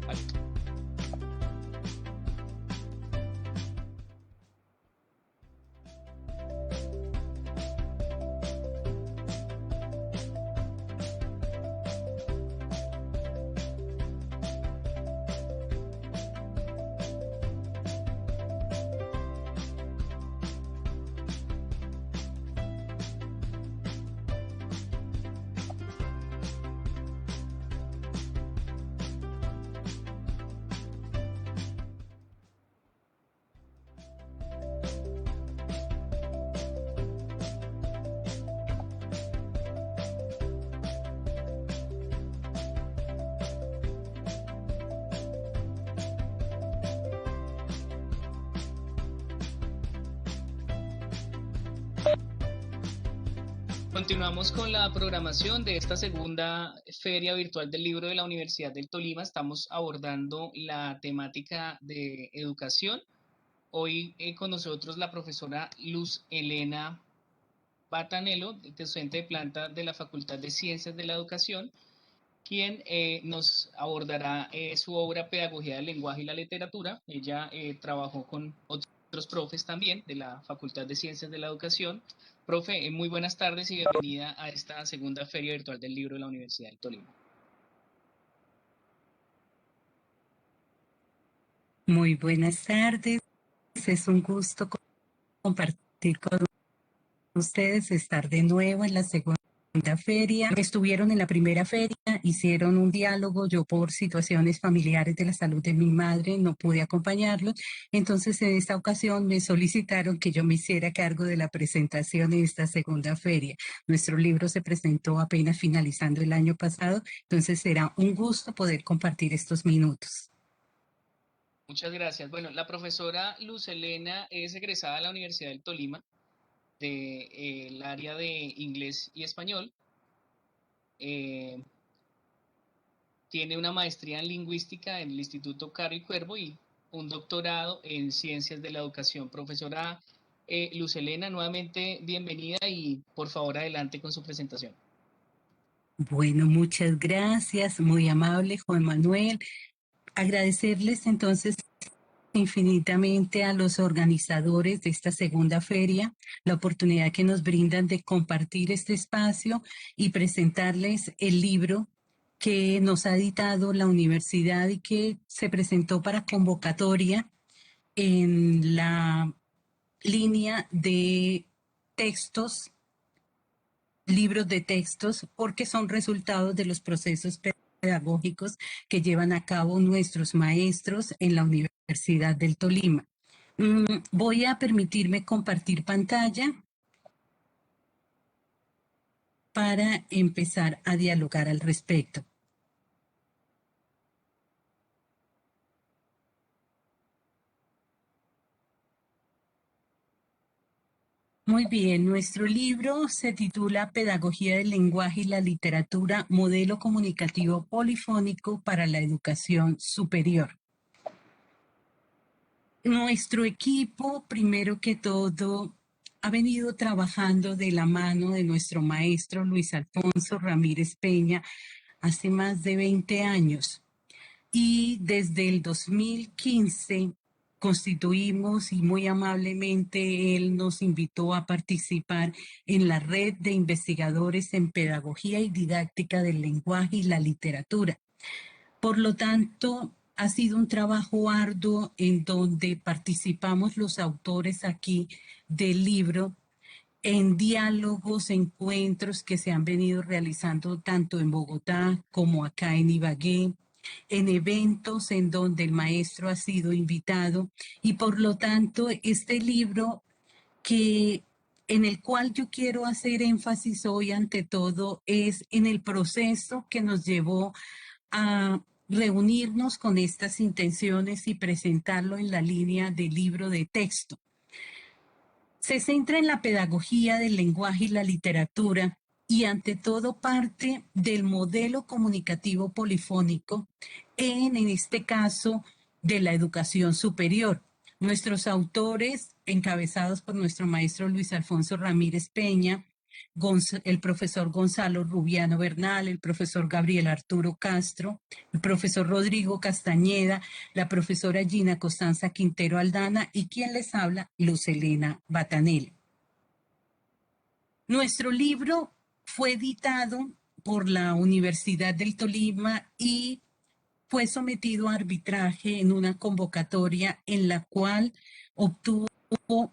Vale. Continuamos con la programación de esta segunda Feria Virtual del Libro de la Universidad del Tolima. Estamos abordando la temática de educación. Hoy con nosotros la profesora Luz Elena Batanelo, docente de planta de la Facultad de Ciencias de la Educación, quien nos abordará su obra Pedagogía del Lenguaje y la Literatura. Ella trabajó con otros profes también de la Facultad de Ciencias de la Educación. Profe, muy buenas tardes y bienvenida a esta segunda Feria Virtual del Libro de la Universidad del Tolima. Muy buenas tardes, es un gusto compartir con ustedes, estar de nuevo en la segunda feria. Estuvieron en la primera feria, hicieron un diálogo, yo por situaciones familiares de la salud de mi madre no pude acompañarlos, entonces en esta ocasión me solicitaron que yo me hiciera cargo de la presentación en esta segunda feria. Nuestro libro se presentó apenas finalizando el año pasado, entonces será un gusto poder compartir estos minutos. Muchas gracias. Bueno, la profesora Luz Elena es egresada de la Universidad del Tolima, del área de inglés y español. Tiene una maestría en lingüística en el Instituto Caro y Cuervo y un doctorado en ciencias de la educación. Profesora Luz Elena, nuevamente bienvenida y por favor adelante con su presentación. Bueno, muchas gracias, muy amable Juan Manuel. Agradecerles entonces infinitamente a los organizadores de esta segunda feria la oportunidad que nos brindan de compartir este espacio y presentarles el libro que nos ha editado la universidad y que se presentó para convocatoria en la línea de textos, libros de textos, porque son resultados de los procesos pedagógicos que llevan a cabo nuestros maestros en la Universidad del Tolima. Voy a permitirme compartir pantalla para empezar a dialogar al respecto. Muy bien, nuestro libro se titula Pedagogía del Lenguaje y la Literatura, Modelo Comunicativo Polifónico para la Educación Superior. Nuestro equipo, primero que todo, ha venido trabajando de la mano de nuestro maestro Luis Alfonso Ramírez Peña hace más de 20 años. Y desde el 2015 constituimos y muy amablemente él nos invitó a participar en la red de investigadores en pedagogía y didáctica del lenguaje y la literatura. Por lo tanto, ha sido un trabajo arduo en donde participamos los autores aquí del libro en diálogos, encuentros que se han venido realizando tanto en Bogotá como acá en Ibagué, en eventos en donde el maestro ha sido invitado y por lo tanto este libro en el cual yo quiero hacer énfasis hoy ante todo es en el proceso que nos llevó a reunirnos con estas intenciones y presentarlo en la línea de libro de texto. Se centra en la pedagogía del lenguaje y la literatura y ante todo parte del modelo comunicativo polifónico en este caso de la educación superior. Nuestros autores, encabezados por nuestro maestro Luis Alfonso Ramírez Peña, el profesor Gonzalo Rubiano Bernal, el profesor Gabriel Arturo Castro, el profesor Rodrigo Castañeda, la profesora Gina Costanza Quintero Aldana y quien les habla, Luz Elena Batanel. Nuestro libro fue editado por la Universidad del Tolima y fue sometido a arbitraje en una convocatoria en la cual obtuvo,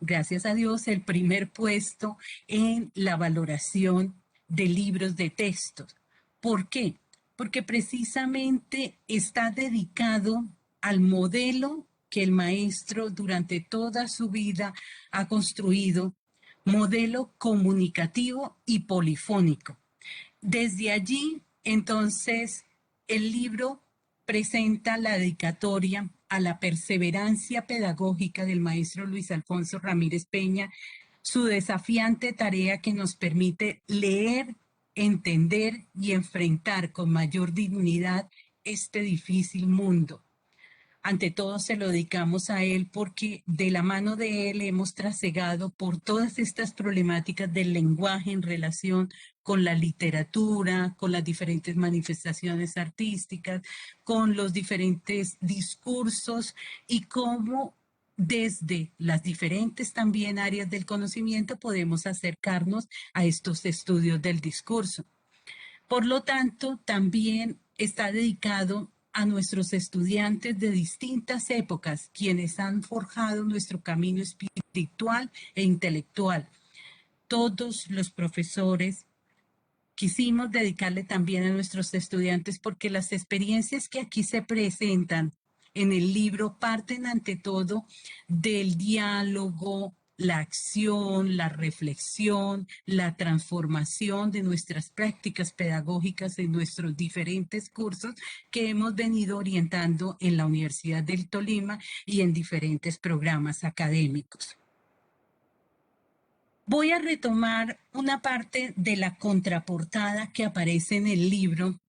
gracias a Dios, el primer puesto en la valoración de libros de textos. ¿Por qué? Porque precisamente está dedicado al modelo que el maestro durante toda su vida ha construido, modelo comunicativo y polifónico. Desde allí, entonces, el libro presenta la dedicatoria a la perseverancia pedagógica del maestro Luis Alfonso Ramírez Peña, su desafiante tarea que nos permite leer, entender y enfrentar con mayor dignidad este difícil mundo. Ante todo se lo dedicamos a él porque de la mano de él hemos trasegado por todas estas problemáticas del lenguaje en relación con la literatura, con las diferentes manifestaciones artísticas, con los diferentes discursos y cómo desde las diferentes también áreas del conocimiento podemos acercarnos a estos estudios del discurso. Por lo tanto, también está dedicado a nuestros estudiantes de distintas épocas, quienes han forjado nuestro camino espiritual e intelectual. Todos los profesores quisimos dedicarle también a nuestros estudiantes porque las experiencias que aquí se presentan en el libro parten ante todo del diálogo, la acción, la reflexión, la transformación de nuestras prácticas pedagógicas en nuestros diferentes cursos que hemos venido orientando en la Universidad del Tolima y en diferentes programas académicos. Voy a retomar una parte de la contraportada que aparece en el libro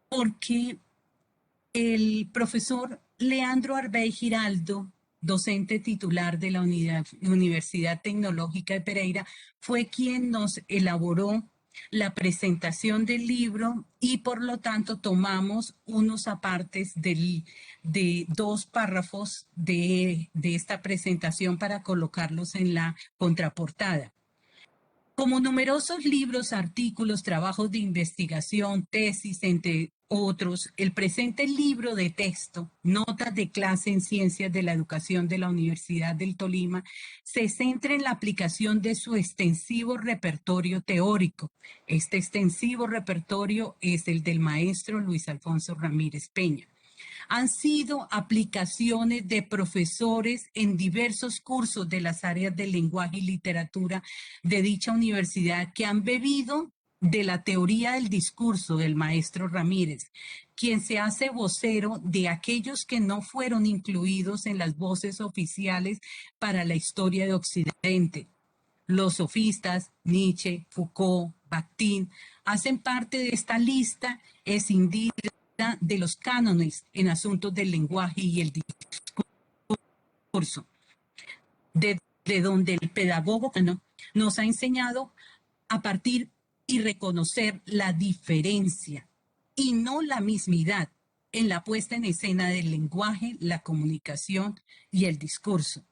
porque el profesor Leandro Arbey Giraldo, docente titular de la Universidad Tecnológica de Pereira, fue quien nos elaboró la presentación del libro y por lo tanto tomamos unos apartes de 2 párrafos de esta presentación para colocarlos en la contraportada. Como numerosos libros, artículos, trabajos de investigación, tesis, entre otros, el presente libro de texto, Notas de clase en Ciencias de la Educación de la Universidad del Tolima, se centra en la aplicación de su extensivo repertorio teórico. Este extensivo repertorio es el del maestro Luis Alfonso Ramírez Peña. Han sido aplicaciones de profesores en diversos cursos de las áreas de lenguaje y literatura de dicha universidad que han bebido de la teoría del discurso del maestro Ramírez, quien se hace vocero de aquellos que no fueron incluidos en las voces oficiales para la historia de Occidente. Los sofistas, Nietzsche, Foucault, Bakhtin, hacen parte de esta lista escindida de los cánones en asuntos del lenguaje y el discurso, de donde el pedagogo nos ha enseñado a partir y reconocer la diferencia y no la mismidad en la puesta en escena del lenguaje, la comunicación y el discurso.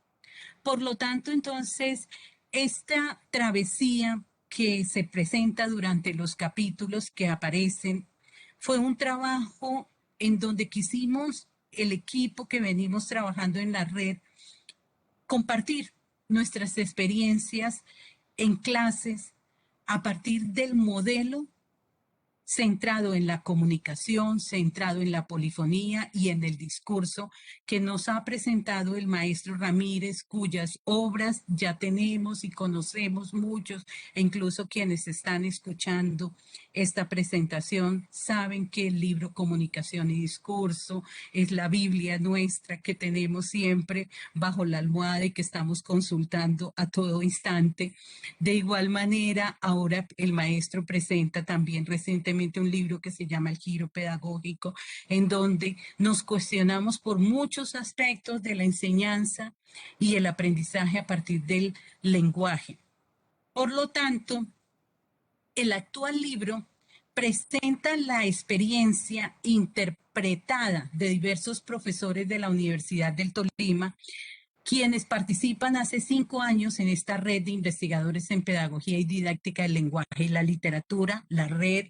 Por lo tanto, entonces, esta travesía que se presenta durante los capítulos que aparecen fue un trabajo en donde quisimos, el equipo que venimos trabajando en la red, compartir nuestras experiencias en clases a partir del modelo centrado en la comunicación, centrado en la polifonía y en el discurso que nos ha presentado el maestro Ramírez, cuyas obras ya tenemos y conocemos muchos, e incluso quienes están escuchando esta presentación saben que el libro Comunicación y Discurso es la Biblia nuestra que tenemos siempre bajo la almohada y que estamos consultando a todo instante. De igual manera, ahora el maestro presenta también recientemente un libro que se llama El Giro Pedagógico, en donde nos cuestionamos por muchos aspectos de la enseñanza y el aprendizaje a partir del lenguaje. Por lo tanto, El actual libro presenta la experiencia interpretada de diversos profesores de la Universidad del Tolima, quienes participan hace 5 años en esta red de investigadores en pedagogía y didáctica del lenguaje y la literatura. La red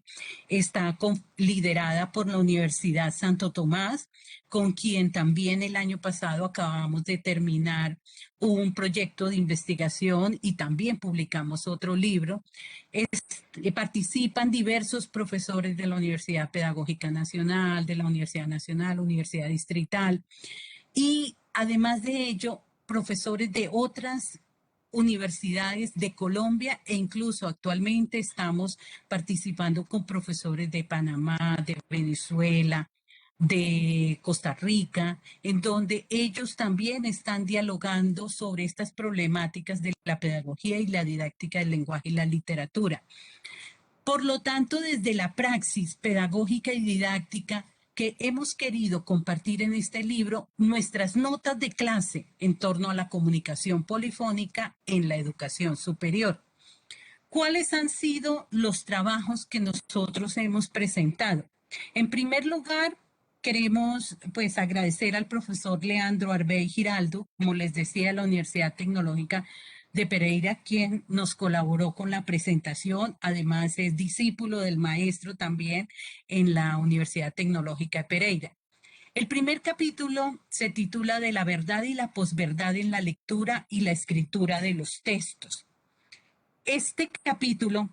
está liderada por la Universidad Santo Tomás, con quien también el año pasado acabamos de terminar un proyecto de investigación y también publicamos otro libro. Participan diversos profesores de la Universidad Pedagógica Nacional, de la Universidad Nacional, Universidad Distrital, y además de ello, profesores de otras universidades de Colombia e incluso actualmente estamos participando con profesores de Panamá, de Venezuela, de Costa Rica, en donde ellos también están dialogando sobre estas problemáticas de la pedagogía y la didáctica del lenguaje y la literatura. Por lo tanto, desde la praxis pedagógica y didáctica que hemos querido compartir en este libro, nuestras notas de clase en torno a la comunicación polifónica en la educación superior. ¿Cuáles han sido los trabajos que nosotros hemos presentado? En primer lugar, queremos pues agradecer al profesor Leandro Arbey Giraldo, como les decía, de la Universidad Tecnológica de Pereira, quien nos colaboró con la presentación. Además, es discípulo del maestro también en la Universidad Tecnológica de Pereira. El primer capítulo se titula De la verdad y la posverdad en la lectura y la escritura de los textos. Este capítulo,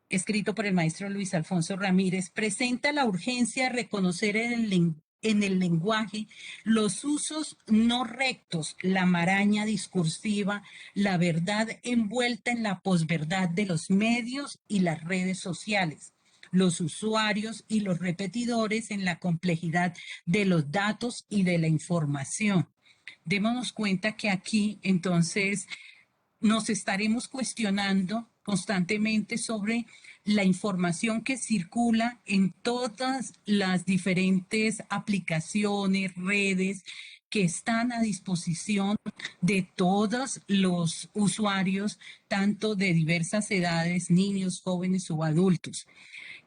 escrito por el maestro Luis Alfonso Ramírez, presenta la urgencia de reconocer en el lenguaje los usos no rectos, la maraña discursiva, la verdad envuelta en la posverdad de los medios y las redes sociales, los usuarios y los repetidores en la complejidad de los datos y de la información. Démonos cuenta que aquí entonces nos estaremos cuestionando constantemente sobre la información que circula en todas las diferentes aplicaciones, redes que están a disposición de todos los usuarios, tanto de diversas edades, niños, jóvenes o adultos.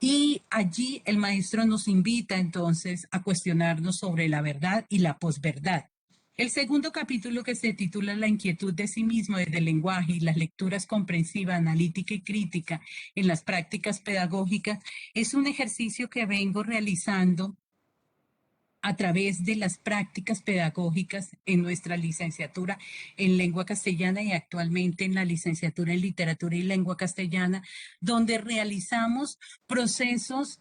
Y allí el maestro nos invita entonces a cuestionarnos sobre la verdad y la posverdad. El segundo capítulo, que se titula La inquietud de sí mismo desde el lenguaje y las lecturas comprensiva, analítica y crítica en las prácticas pedagógicas, es un ejercicio que vengo realizando a través de las prácticas pedagógicas en nuestra licenciatura en lengua castellana y actualmente en la licenciatura en literatura y lengua castellana, donde realizamos procesos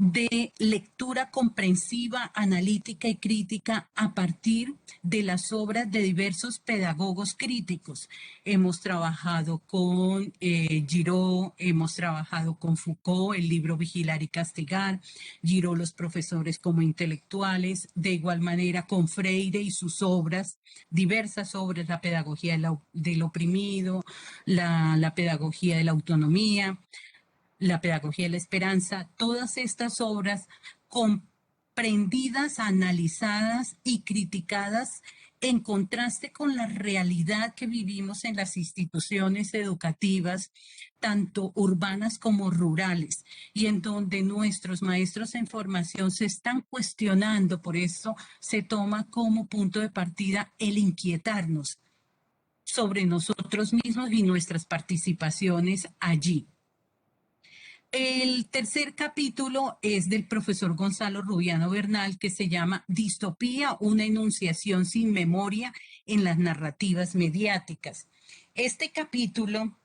de lectura comprensiva, analítica y crítica a partir de las obras de diversos pedagogos críticos. Hemos trabajado con Giraud, hemos trabajado con Foucault, el libro Vigilar y Castigar, Giraud, los profesores como intelectuales, de igual manera con Freire y sus obras, diversas obras, la pedagogía del oprimido, la pedagogía de la autonomía, la pedagogía de la esperanza, todas estas obras comprendidas, analizadas y criticadas en contraste con la realidad que vivimos en las instituciones educativas, tanto urbanas como rurales, y en donde nuestros maestros en formación se están cuestionando. Por eso se toma como punto de partida el inquietarnos sobre nosotros mismos y nuestras participaciones allí. El tercer capítulo es del profesor Gonzalo Rubiano Bernal, que se llama Distopía, una enunciación sin memoria en las narrativas mediáticas. Este capítulo,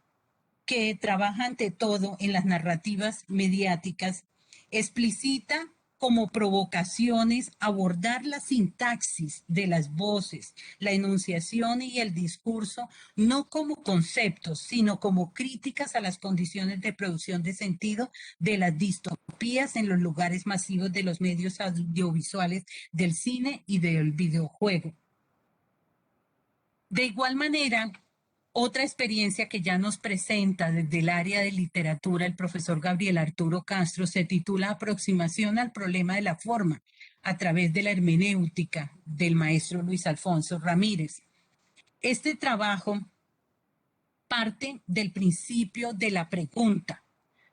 que trabaja ante todo en las narrativas mediáticas, explicita como provocaciones abordar la sintaxis de las voces, la enunciación y el discurso, no como conceptos, sino como críticas a las condiciones de producción de sentido de las distopías en los lugares masivos de los medios audiovisuales, del cine y del videojuego. De igual manera, otra experiencia que ya nos presenta desde el área de literatura el profesor Gabriel Arturo Castro se titula Aproximación al problema de la forma a través de la hermenéutica del maestro Luis Alfonso Ramírez. Este trabajo parte del principio de la pregunta,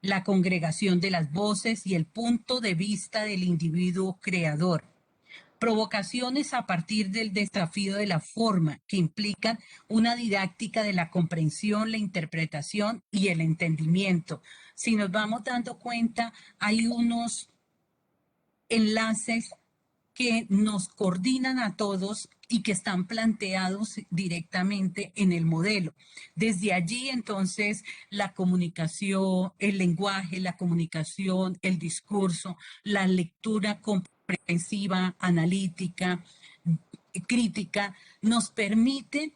la congregación de las voces y el punto de vista del individuo creador. Provocaciones a partir del desafío de la forma, que implican una didáctica de la comprensión, la interpretación y el entendimiento. Si nos vamos dando cuenta, hay unos enlaces que nos coordinan a todos y que están planteados directamente en el modelo. Desde allí, entonces, la comunicación, el lenguaje, la comunicación, el discurso, la lectura comprensiva, analítica, crítica, nos permite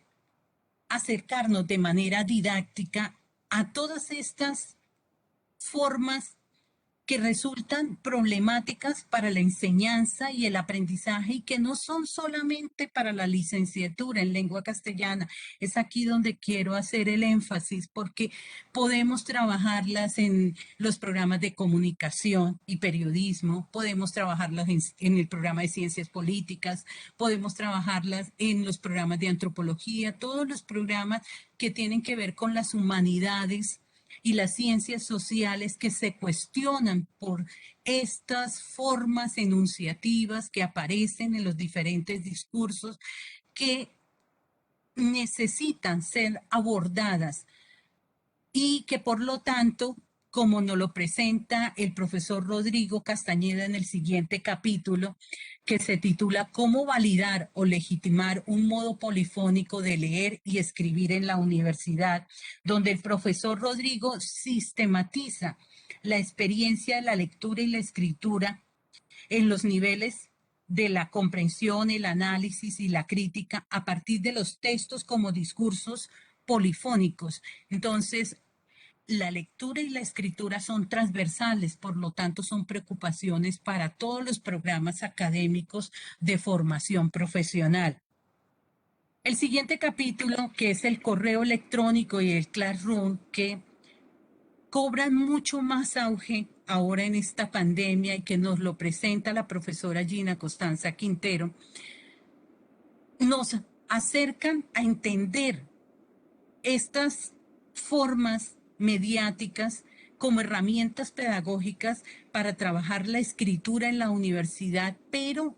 acercarnos de manera didáctica a todas estas formas que resultan problemáticas para la enseñanza y el aprendizaje y que no son solamente para la licenciatura en lengua castellana. Es aquí donde quiero hacer el énfasis porque podemos trabajarlas en los programas de comunicación y periodismo, podemos trabajarlas en el programa de ciencias políticas, podemos trabajarlas en los programas de antropología, todos los programas que tienen que ver con las humanidades y las ciencias sociales que se cuestionan por estas formas enunciativas que aparecen en los diferentes discursos que necesitan ser abordadas y que por lo tanto, como nos lo presenta el profesor Rodrigo Castañeda en el siguiente capítulo, que se titula ¿Cómo validar o legitimar un modo polifónico de leer y escribir en la universidad?, donde el profesor Rodrigo sistematiza la experiencia de la lectura y la escritura en los niveles de la comprensión, el análisis y la crítica a partir de los textos como discursos polifónicos. Entonces, la lectura y la escritura son transversales, por lo tanto son preocupaciones para todos los programas académicos de formación profesional. El siguiente capítulo, que es el correo electrónico y el Classroom, que cobran mucho más auge ahora en esta pandemia y que nos lo presenta la profesora Gina Costanza Quintero, nos acercan a entender estas formas mediáticas como herramientas pedagógicas para trabajar la escritura en la universidad, pero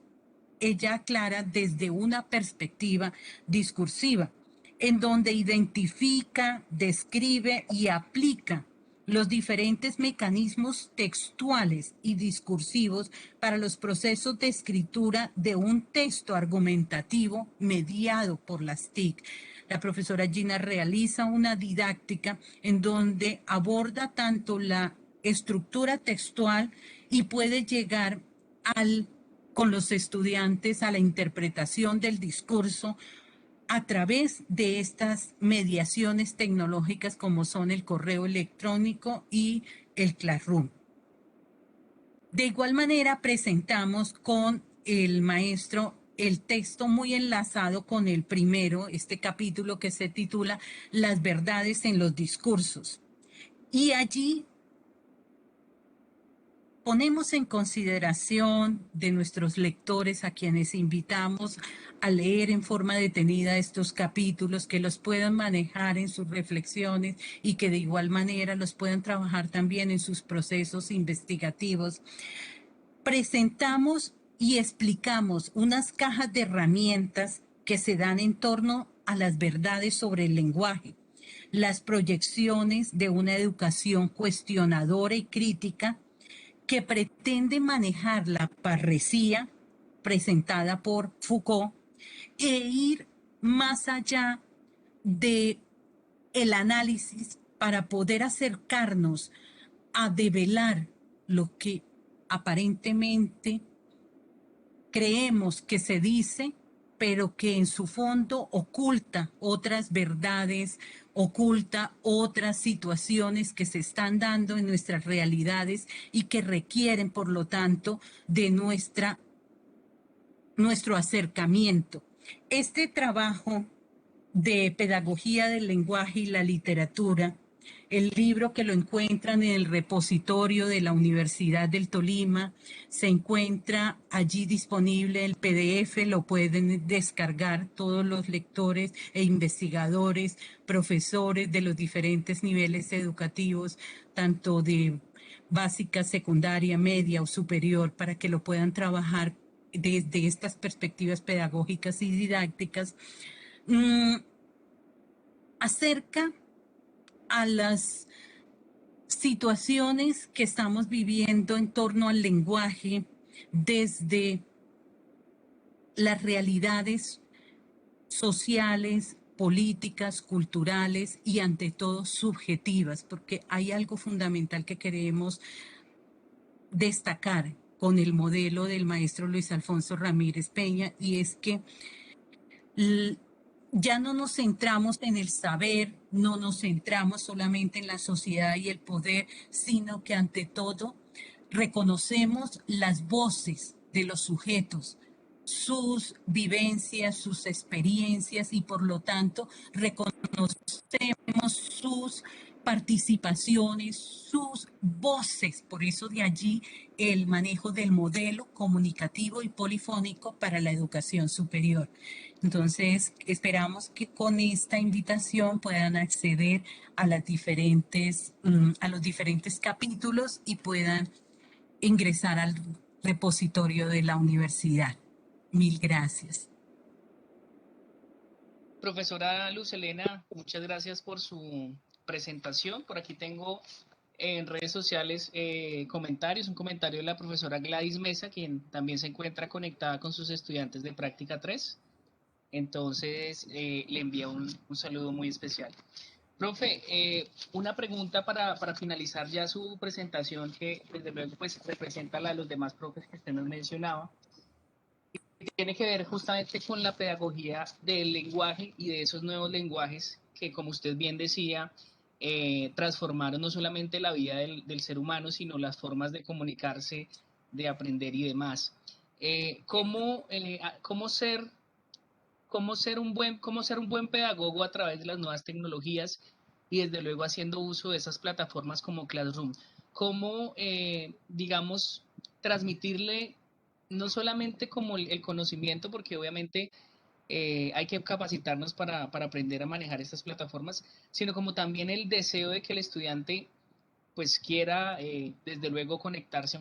ella aclara desde una perspectiva discursiva, en donde identifica, describe y aplica los diferentes mecanismos textuales y discursivos para los procesos de escritura de un texto argumentativo mediado por las TIC. La profesora Gina realiza una didáctica en donde aborda tanto la estructura textual y puede llegar con los estudiantes a la interpretación del discurso a través de estas mediaciones tecnológicas como son el correo electrónico y el Classroom. De igual manera, presentamos con el maestro el texto muy enlazado con el primero, este capítulo que se titula Las verdades en los discursos. Y allí ponemos en consideración de nuestros lectores a quienes invitamos a leer en forma detenida estos capítulos, que los puedan manejar en sus reflexiones y que de igual manera los puedan trabajar también en sus procesos investigativos. Presentamos y explicamos unas cajas de herramientas que se dan en torno a las verdades sobre el lenguaje, las proyecciones de una educación cuestionadora y crítica que pretende manejar la parresía presentada por Foucault e ir más allá de el análisis para poder acercarnos a develar lo que aparentemente creemos que se dice, pero que en su fondo oculta otras verdades, oculta otras situaciones que se están dando en nuestras realidades y que requieren, por lo tanto, de nuestro acercamiento. Este trabajo de pedagogía del lenguaje y la literatura El libro que lo encuentran en el repositorio de la Universidad del Tolima, se encuentra allí disponible el PDF, lo pueden descargar todos los lectores e investigadores, profesores de los diferentes niveles educativos, tanto de básica, secundaria, media o superior, para que lo puedan trabajar desde estas perspectivas pedagógicas y didácticas, acerca a las situaciones que estamos viviendo en torno al lenguaje desde las realidades sociales, políticas, culturales y ante todo subjetivas, porque hay algo fundamental que queremos destacar con el modelo del maestro Luis Alfonso Ramírez Peña, y es que ya no nos centramos en el saber, no nos centramos solamente en la sociedad y el poder, sino que ante todo reconocemos las voces de los sujetos, sus vivencias, sus experiencias, y por lo tanto reconocemos sus participaciones, sus voces. Por eso de allí el manejo del modelo comunicativo y polifónico para la educación superior. Entonces, esperamos que con esta invitación puedan acceder a a los diferentes capítulos y puedan ingresar al repositorio de la universidad. Mil gracias. Profesora Luz Helena, muchas gracias por su presentación. Por aquí tengo en redes sociales comentarios, un comentario de la profesora Gladys Mesa, quien también se encuentra conectada con sus estudiantes de práctica 3. Entonces, le envío un saludo muy especial. Profe, una pregunta para finalizar ya su presentación, que desde luego pues representa la de los demás profes que usted nos mencionaba. Tiene que ver justamente con la pedagogía del lenguaje y de esos nuevos lenguajes que, como usted bien decía, transformaron no solamente la vida del ser humano, sino las formas de comunicarse, de aprender y demás. ¿Cómo ser cómo ser un buen pedagogo a través de las nuevas tecnologías y desde luego haciendo uso de esas plataformas como Classroom? ¿Cómo, digamos, transmitirle no solamente como el conocimiento, porque obviamente hay que capacitarnos para aprender a manejar estas plataformas, sino como también el deseo de que el estudiante pues quiera desde luego conectarse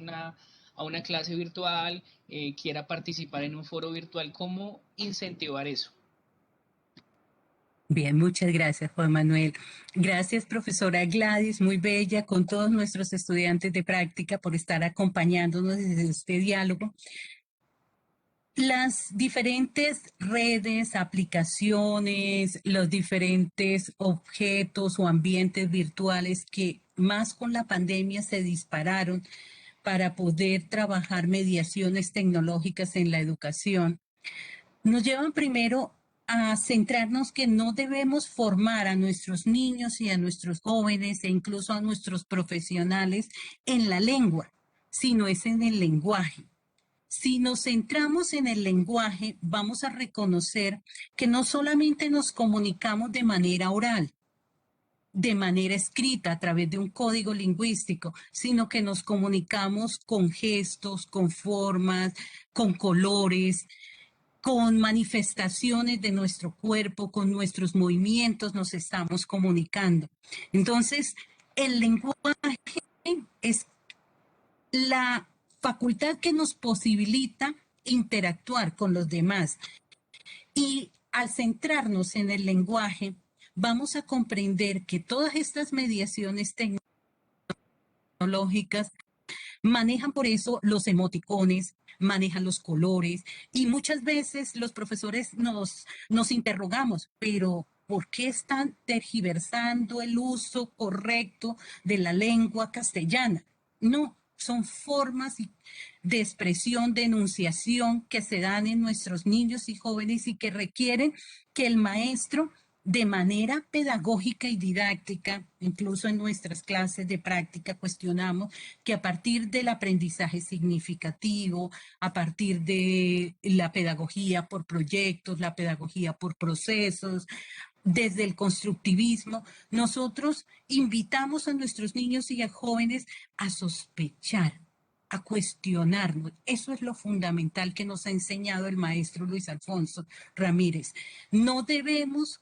a una clase virtual, quiera participar en un foro virtual? ¿Cómo incentivar eso? Bien, muchas gracias, Juan Manuel. Gracias, profesora Gladys, muy bella, con todos nuestros estudiantes de práctica por estar acompañándonos desde este diálogo. Las diferentes redes, aplicaciones, los diferentes objetos o ambientes virtuales que más con la pandemia se dispararon para poder trabajar mediaciones tecnológicas en la educación, nos llevan primero a centrarnos que no debemos formar a nuestros niños y a nuestros jóvenes e incluso a nuestros profesionales en la lengua, sino es en el lenguaje. Si nos centramos en el lenguaje, vamos a reconocer que no solamente nos comunicamos de manera oral, de manera escrita a través de un código lingüístico, sino que nos comunicamos con gestos, con formas, con colores, con manifestaciones de nuestro cuerpo, con nuestros movimientos nos estamos comunicando. Entonces, el lenguaje es la facultad que nos posibilita interactuar con los demás. Y al centrarnos en el lenguaje, vamos a comprender que todas estas mediaciones tecnológicas manejan por eso los emoticones, manejan los colores, y muchas veces los profesores nos interrogamos, pero ¿por qué están tergiversando el uso correcto de la lengua castellana? No, son formas de expresión, de enunciación que se dan en nuestros niños y jóvenes y que requieren que el maestro de manera pedagógica y didáctica, incluso en nuestras clases de práctica, cuestionamos que a partir del aprendizaje significativo, a partir de la pedagogía por proyectos, la pedagogía por procesos, desde el constructivismo, nosotros invitamos a nuestros niños y a jóvenes a sospechar, a cuestionarnos. Eso es lo fundamental que nos ha enseñado el maestro Luis Alfonso Ramírez. No debemos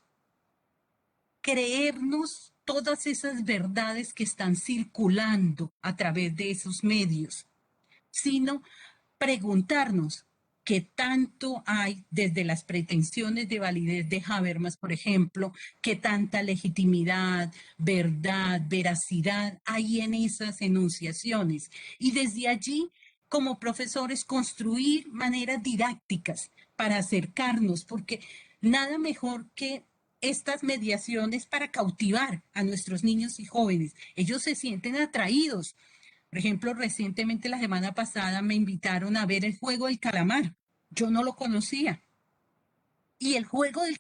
creernos todas esas verdades que están circulando a través de esos medios, sino preguntarnos qué tanto hay desde las pretensiones de validez de Habermas, por ejemplo, qué tanta legitimidad, verdad, veracidad hay en esas enunciaciones. Y desde allí, como profesores, construir maneras didácticas para acercarnos, porque nada mejor que estas mediaciones para cautivar a nuestros niños y jóvenes. Ellos se sienten atraídos. Por ejemplo, recientemente la semana pasada me invitaron a ver el juego del calamar. Yo no lo conocía. Y el juego del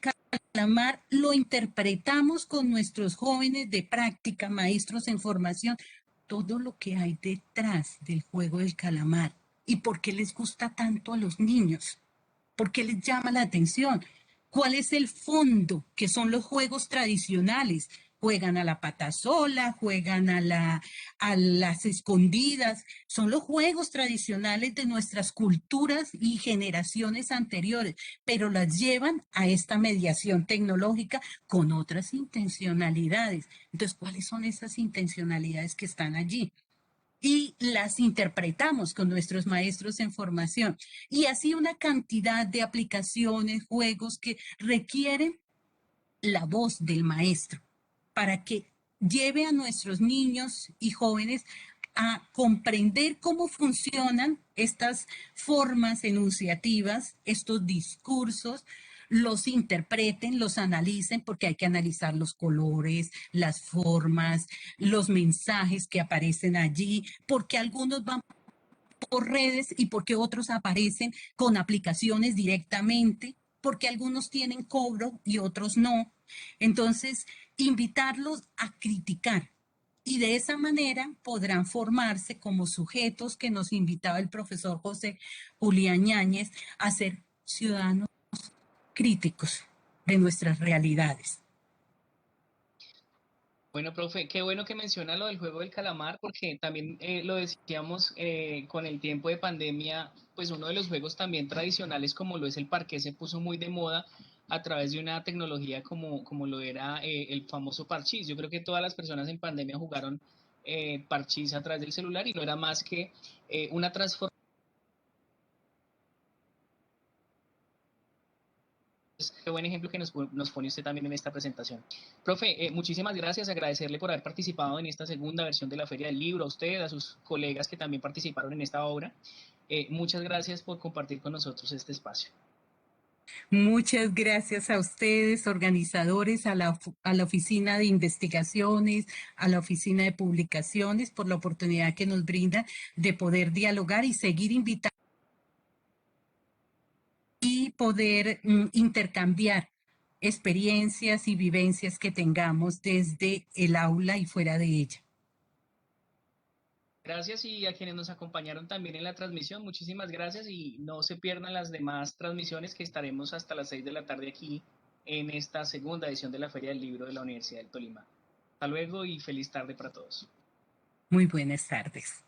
calamar lo interpretamos con nuestros jóvenes de práctica, maestros en formación, todo lo que hay detrás del juego del calamar y por qué les gusta tanto a los niños. ¿Por qué les llama la atención? ¿Cuál es el fondo que son los juegos tradicionales? Juegan a la patasola, juegan a las escondidas. Son los juegos tradicionales de nuestras culturas y generaciones anteriores, pero las llevan a esta mediación tecnológica con otras intencionalidades. Entonces, ¿cuáles son esas intencionalidades que están allí? Y las interpretamos con nuestros maestros en formación. Y así una cantidad de aplicaciones, juegos que requieren la voz del maestro para que lleve a nuestros niños y jóvenes a comprender cómo funcionan estas formas enunciativas, estos discursos, los interpreten, los analicen, porque hay que analizar los colores, las formas, los mensajes que aparecen allí, porque algunos van por redes y porque otros aparecen con aplicaciones directamente, porque algunos tienen cobro y otros no. Entonces, invitarlos a criticar. Y de esa manera podrán formarse como sujetos que nos invitaba el profesor José Julián Yáñez a ser ciudadanos críticos de nuestras realidades. Bueno, profe, qué bueno que menciona lo del juego del calamar, porque también lo decíamos con el tiempo de pandemia, pues uno de los juegos también tradicionales como lo es el parqués se puso muy de moda a través de una tecnología como lo era el famoso parchís. Yo creo que todas las personas en pandemia jugaron parchís a través del celular y no era más que una transformación. Qué buen ejemplo que nos pone usted también en esta presentación. Profe, muchísimas gracias, agradecerle por haber participado en esta segunda versión de la Feria del Libro, a usted, a sus colegas que también participaron en esta obra. Muchas gracias por compartir con nosotros este espacio. Muchas gracias a ustedes, organizadores, a la Oficina de Investigaciones, a la Oficina de Publicaciones, por la oportunidad que nos brinda de poder dialogar y seguir invitando y poder intercambiar experiencias y vivencias que tengamos desde el aula y fuera de ella. Gracias y a quienes nos acompañaron también en la transmisión, muchísimas gracias y no se pierdan las demás transmisiones que estaremos hasta las 6 de la tarde aquí en esta segunda edición de la Feria del Libro de la Universidad del Tolima. Hasta luego y feliz tarde para todos. Muy buenas tardes.